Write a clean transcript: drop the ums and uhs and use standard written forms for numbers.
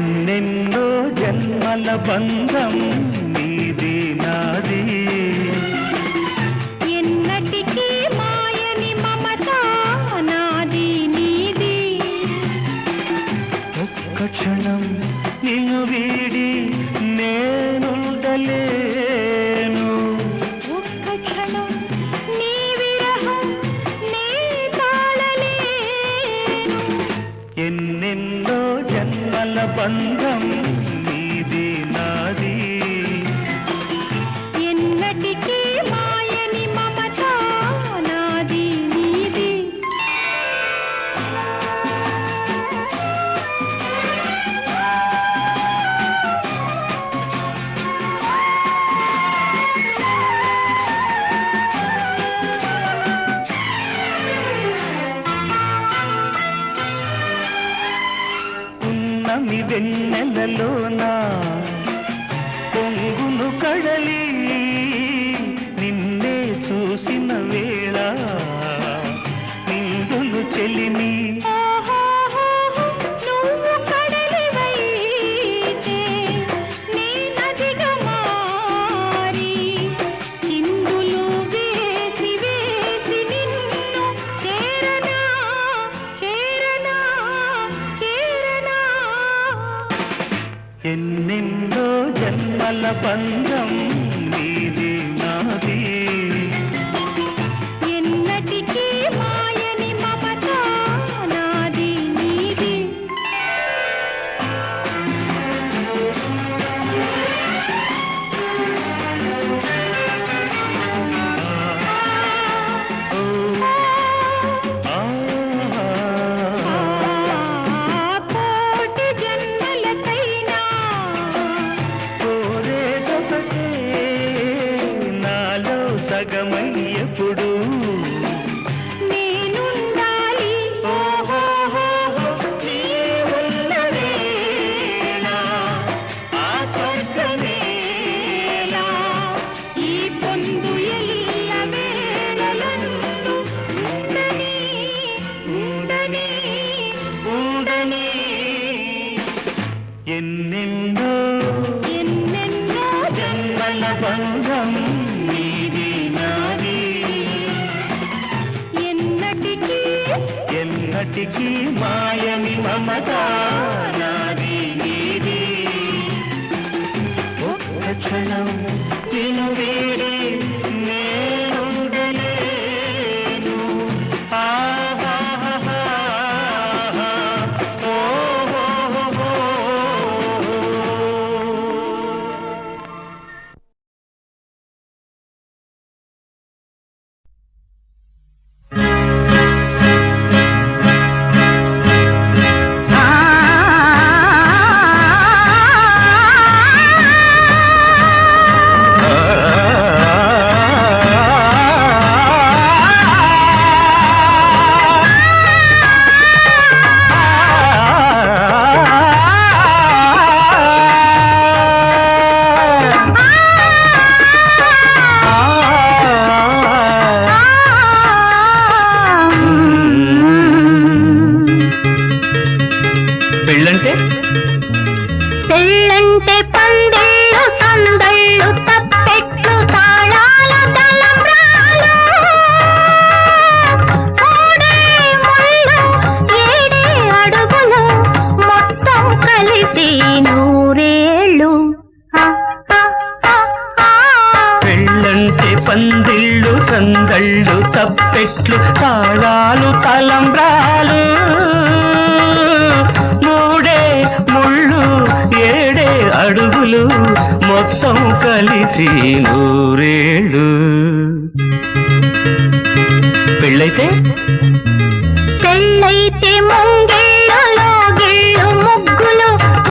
ఎన్నెన్నో జన్మల బంధం నీది నాది ఎన్నటికీ మాయని మమత నాది నీది ఒక్క క్షణం నిన్ను వీడి నేనుండలేను ఒక్క క్షణం నీ విరహం నే తాళలేను ఎన్నెన్నో జన్మల బంధం నీది నాది ఎన్నటికీ మాయని మమత నాది నీది ఉన్నమి వెన్నెలలోన పొంగును కడలి నిన్నే చూసిన వేళ నిండును చెలిమి నువ్వు కడలివైతే నే నదిగా మారి చిందులు వేసి వేసి నిన్ను చేరనా చేరనా చేరనా ఎన్నెన్నో జన్మల బంధం నీది నాది ఎన్నటికీ మాయని మమత నాది నీది కోటి జన్మలకైనా కోరేదొకటే నాలో సగమయ్యప్పుడు నేనుండాలి నీ ఉన్న వేళ ఆ స్వర్గమేలా ఈ పొందు ఎల్ల వేళలందు ఉండని ఉండని ఉండని ఎన్నెన్నో ఎన్నెన్నో జన్మల బంధం నీది నాది ఎన్నటికీ ఎన్నటికీ మాయని మమత నాది నీది ఒక్క క్షణం నిన్ను వీడి నేనుండలేను ఆహాహాహా. ఓహోహోహో. పెళ్ళంటే పెళ్ళంటే పందిళ్ళు సందళ్ళు తప్పెట్లు తాళాలు తలంబ్రాలు మూడే ముళ్ళు ఏడే అడుగులు మొత్తం కలిసి నూరేళ్ళు పెళ్ళంటే పందిళ్ళు సందళ్ళు తప్పెట్లు తాళాలు తలంబ్రాలు మూడే ముళ్ళు ఏడే అడుగులు మొత్తం కలిసి నూరేళ్ళు పెళ్ళైతే